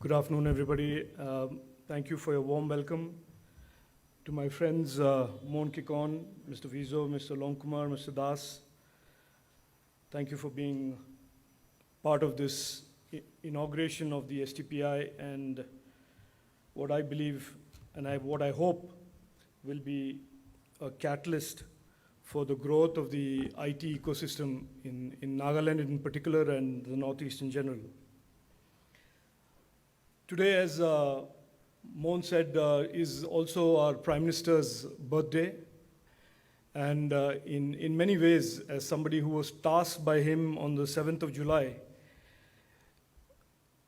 Good afternoon, everybody. Thank you for your warm welcome. To my friends, Mohan Kikon, Mr. Vizo, Mr. Longkumar, Mr. Das, thank you for being part of this inauguration of the STPI and what I believe and what I hope will be a catalyst for the growth of the IT ecosystem in Nagaland in particular and the Northeast in general. Today, as Mohan said, is also our Prime Minister's birthday. And in many ways, as somebody who was tasked by him on the 7th of July,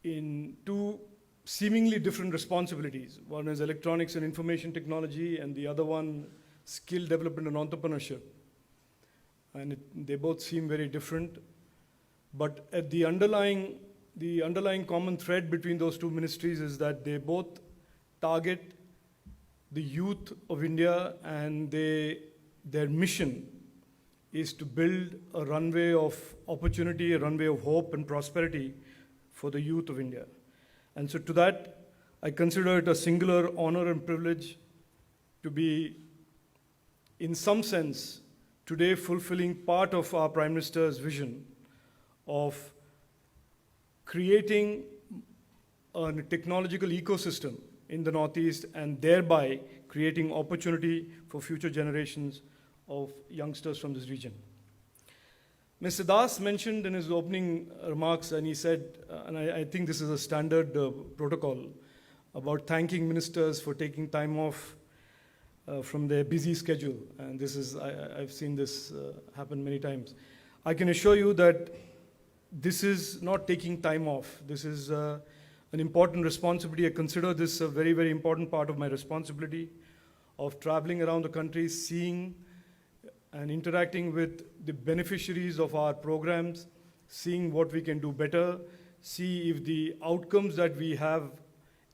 in two seemingly different responsibilities. One is electronics and information technology, and the other one, skill development and entrepreneurship. And they both seem very different. But at the underlying common thread between those two ministries is that they both target the youth of India, and their mission is to build a runway of opportunity, a runway of hope and prosperity for the youth of India. And so to that, I consider it a singular honor and privilege to be, in some sense, today fulfilling part of our Prime Minister's vision of creating a technological ecosystem in the Northeast and thereby creating opportunity for future generations of youngsters from this region. Mr. Das mentioned in his opening remarks, and he said, and I think this is a standard protocol, about thanking ministers for taking time off from their busy schedule. And this is, I've seen this happen many times. I can assure you that this is not taking time off. This is an important responsibility. I consider this a very, very important part of my responsibility of traveling around the country, seeing and interacting with the beneficiaries of our programs, seeing what we can do better, see if the outcomes that we have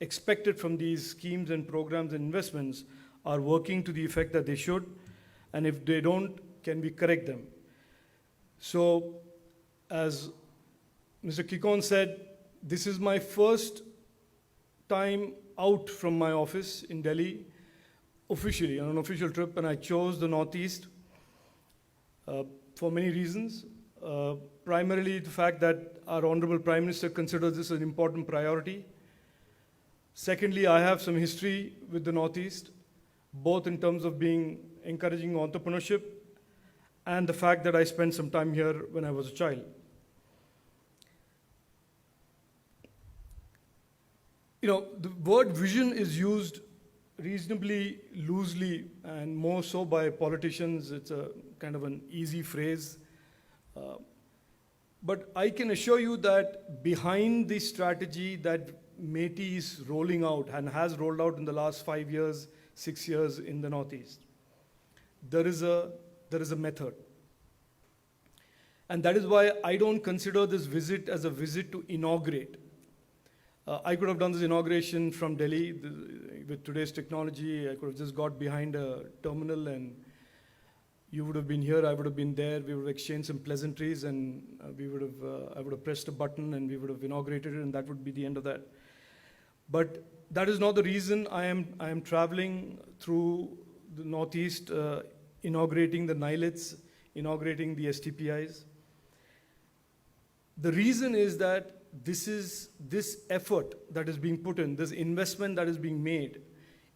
expected from these schemes and programs and investments are working to the effect that they should, and if they don't, can we correct them? So, as Mr. Kikon said, this is my first time out from my office in Delhi, officially, on an official trip, and I chose the Northeast for many reasons. Primarily the fact that our Honorable Prime Minister considers this an important priority. Secondly, I have some history with the Northeast, both in terms of encouraging entrepreneurship and the fact that I spent some time here when I was a child. You know, the word vision is used reasonably loosely and more so by politicians. It's a kind of an easy phrase. But I can assure you that behind the strategy that MeitY is rolling out and has rolled out in the last 5 years, 6 years in the Northeast, there is a method. And that is why I don't consider this visit as a visit to inaugurate. I could have done this inauguration from Delhi with today's technology. I could have just got behind a terminal and you would have been here, I would have been there, we would have exchanged some pleasantries, and I would have pressed a button and we would have inaugurated it, and that would be the end of that. But that is not the reason I am traveling through the Northeast, inaugurating the NILETs, inaugurating the STPIs. The reason is that this effort that is being put in, this investment that is being made,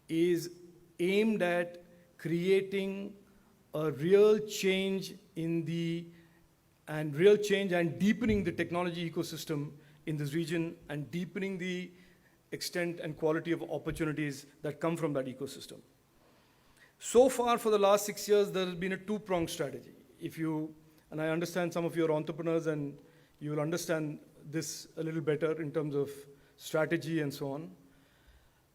is aimed at creating a real change and deepening the technology ecosystem in this region and deepening the extent and quality of opportunities that come from that ecosystem. So far, for the last 6 years, there has been a two-pronged strategy. And I understand some of you are entrepreneurs and you will understand this a little better in terms of strategy and so on.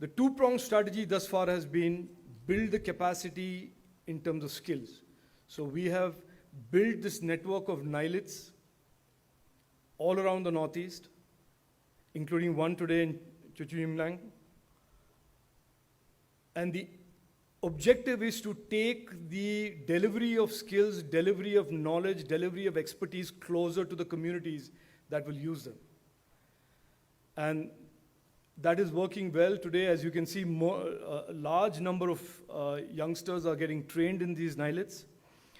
The two-pronged strategy thus far has been build the capacity in terms of skills. So we have built this network of NILETs all around the Northeast, including one today in Chuchimlang. And the objective is to take the delivery of skills, delivery of knowledge, delivery of expertise closer to the communities that will use them. And that is working well today. As you can see, a large number of youngsters are getting trained in these NILETs.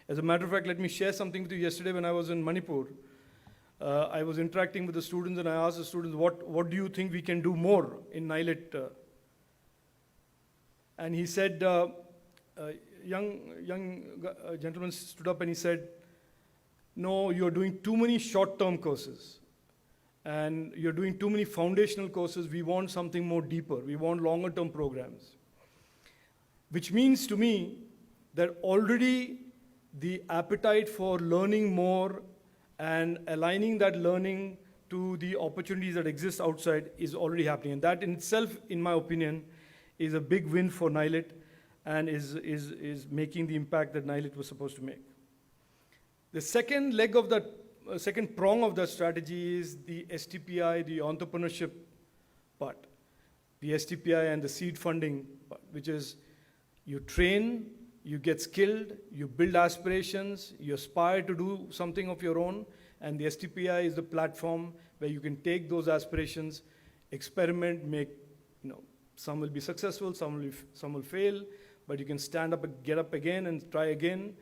As a matter of fact, let me share something with you. Yesterday when I was in Manipur, I was interacting with the students and I asked the students, what do you think we can do more in NILET? And he said, young gentleman stood up and he said, no, you're doing too many short-term courses. And you're doing too many foundational courses. We want something more deeper. We want longer-term programs. Which means to me that already the appetite for learning more and aligning that learning to the opportunities that exist outside is already happening. And that in itself, in my opinion, is a big win for NILET and is making the impact that NILET was supposed to make. The second leg of that second prong of that strategy is the STPI, the entrepreneurship part. The STPI and the seed funding part, which is you train, you get skilled, you build aspirations, you aspire to do something of your own, and the STPI is the platform where you can take those aspirations, experiment, make, some will be successful, some will fail, but you can stand up and get up again and try again,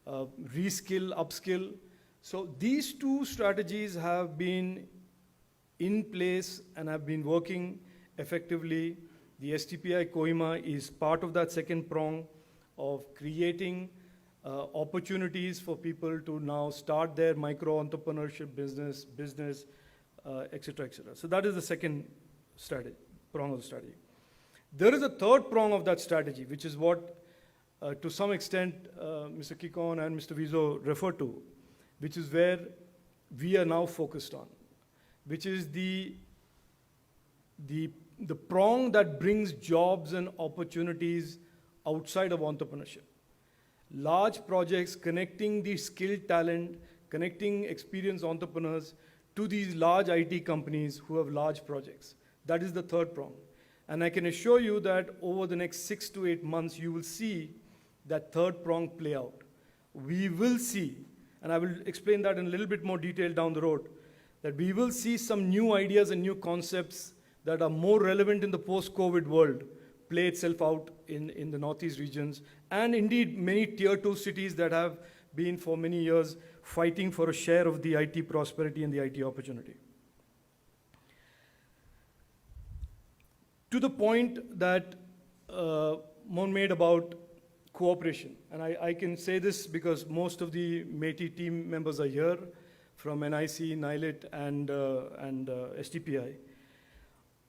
reskill, upskill. So these two strategies have been in place and have been working effectively. The STPI Kohima is part of that second prong of creating opportunities for people to now start their micro-entrepreneurship business, et cetera, et cetera. So that is the second prong of the strategy. There is a third prong of that strategy, which is what, to some extent, Mr. Kikon and Mr. Vizo referred to, which is where we are now focused on, which is the prong that brings jobs and opportunities outside of entrepreneurship. Large projects connecting the skilled talent, connecting experienced entrepreneurs to these large IT companies who have large projects. That is the third prong. And I can assure you that over the next 6 to 8 months, you will see that third prong play out. We will see, and I will explain that in a little bit more detail down the road, that we will see some new ideas and new concepts that are more relevant in the post-COVID world play itself out in the Northeast regions, and indeed many tier 2 cities that have been for many years fighting for a share of the IT prosperity and the IT opportunity. To the point that Mon made about cooperation, and I can say this because most of the METI team members are here from NIC, NILET, and STPI.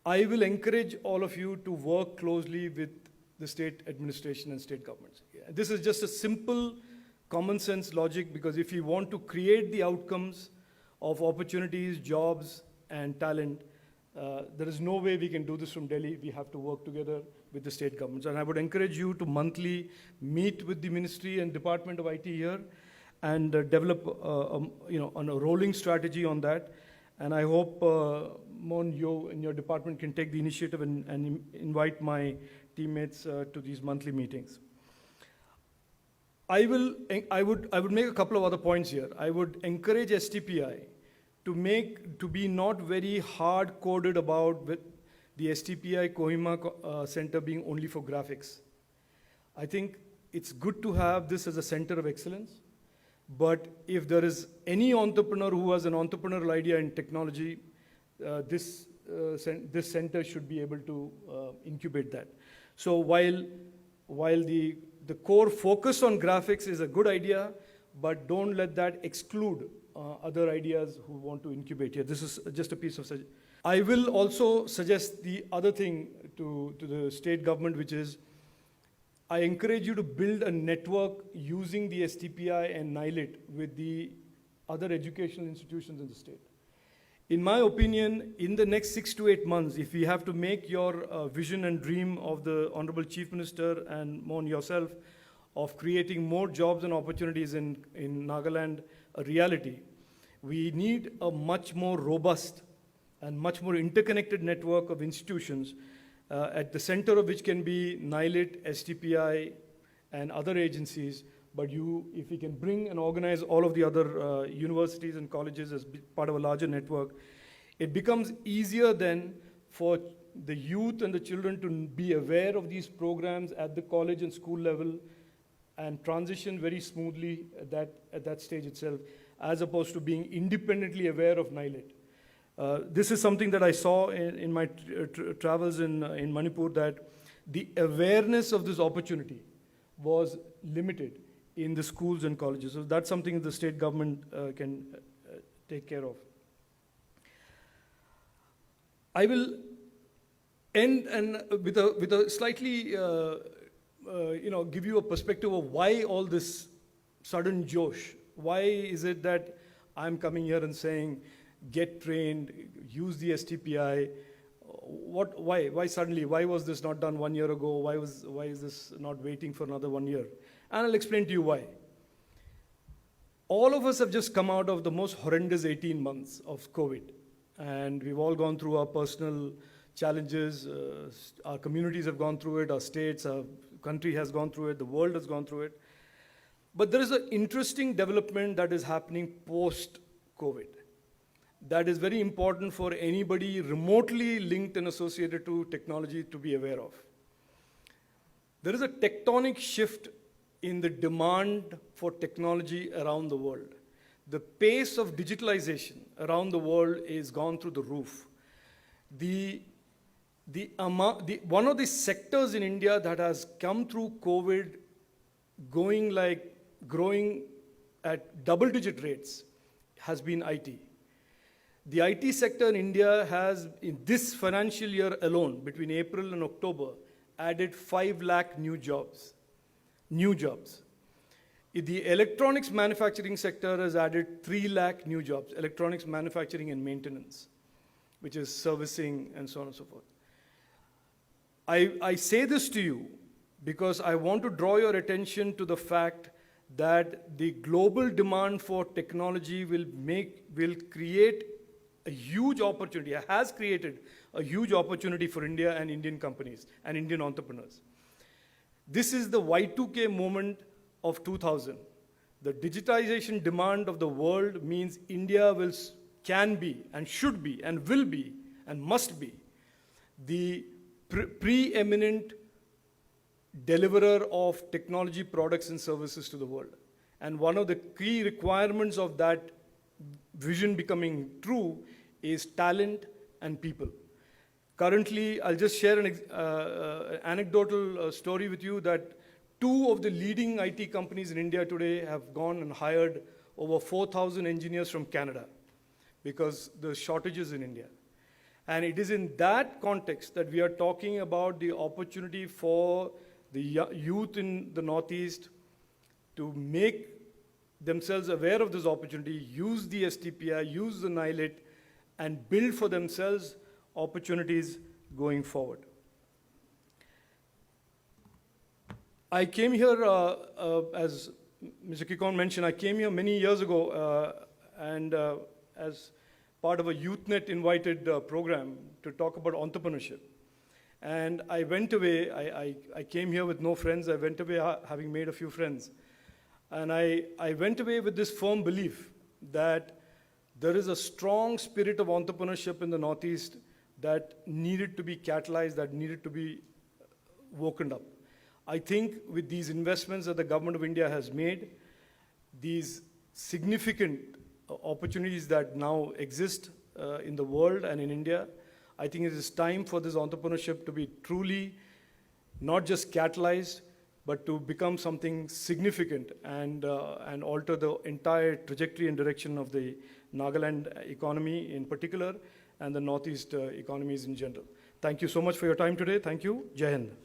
I will encourage all of you to work closely with the state administration and state governments. This is just a simple common sense logic, because if you want to create the outcomes of opportunities, jobs, and talent, there is no way we can do this from Delhi. We have to work together with the state governments. And I would encourage you to monthly meet with the Ministry and Department of IT here and develop on a rolling strategy on that. And I hope, Mon, you and your department can take the initiative and invite my teammates to these monthly meetings. I would make a couple of other points here. I would encourage STPI to be not very hard-coded about with the STPI Kohima Center being only for graphics. I think it's good to have this as a center of excellence, but if there is any entrepreneur who has an entrepreneurial idea in technology, this center should be able to incubate that. So while the core focus on graphics is a good idea, but don't let that exclude other ideas who want to incubate here. This is just a piece of suggestion. I will also suggest the other thing to the state government, which is I encourage you to build a network using the STPI and NILET with the other educational institutions in the state. In my opinion, in the next 6 to 8 months, if we have to make your vision and dream of the Honorable Chief Minister and Mon yourself of creating more jobs and opportunities in Nagaland a reality, we need a much more robust and much more interconnected network of institutions at the center of which can be NILET, STPI, and other agencies. But if we can bring and organize all of the other universities and colleges as part of a larger network, it becomes easier then for the youth and the children to be aware of these programs at the college and school level and transition very smoothly at that stage itself, as opposed to being independently aware of NILIT. This is something that I saw in my travels in Manipur, that the awareness of this opportunity was limited in the schools and colleges. So that's something the state government can take care of. I will end with a slightly, give you a perspective of why all this sudden josh. Why is it that I'm coming here and saying, get trained, use the STPI? Why suddenly? Why was this not done 1 year ago? Why is this not waiting for another 1 year? And I'll explain to you why. All of us have just come out of the most horrendous 18 months of COVID. And we've all gone through our personal challenges. Our communities have gone through it, our states, our country has gone through it, the world has gone through it. But there is an interesting development that is happening post-COVID that is very important for anybody remotely linked and associated to technology to be aware of. There is a tectonic shift in the demand for technology around the world. The pace of digitalization around the world is gone through the roof. One of the sectors in India that has come through COVID growing at double-digit rates has been IT. The IT sector in India has, in this financial year alone, between April and October, added 5 lakh new jobs. The electronics manufacturing sector has added 3 lakh new jobs, electronics manufacturing and maintenance, which is servicing and so on and so forth. I say this to you because I want to draw your attention to the fact that the global demand for technology will create a huge opportunity, has created a huge opportunity for India and Indian companies and Indian entrepreneurs. This is the Y2K moment of 2000. The digitization demand of the world means India can be and should be and will be and must be the preeminent deliverer of technology products and services to the world. And one of the key requirements of that vision becoming true is talent and people. Currently, I'll just share an anecdotal story with you that 2 of the leading IT companies in India today have gone and hired over 4,000 engineers from Canada because the shortages in India. And it is in that context that we are talking about the opportunity for the youth in the Northeast to make themselves aware of this opportunity, use the STPI, use the NILIT, and build for themselves opportunities going forward. I came here, as Mr. Kikon mentioned, I came here many years ago as part of a YouthNet invited program to talk about entrepreneurship. And I went away, I came here with no friends, I went away having made a few friends. And I went away with this firm belief that there is a strong spirit of entrepreneurship in the Northeast that needed to be catalyzed, that needed to be woken up. I think with these investments that the government of India has made, these significant opportunities that now exist in the world and in India, I think it is time for this entrepreneurship to be truly not just catalyzed, but to become something significant and alter the entire trajectory and direction of the Nagaland economy in particular and the Northeast economies in general. Thank you so much for your time today. Thank you. Jai Hind.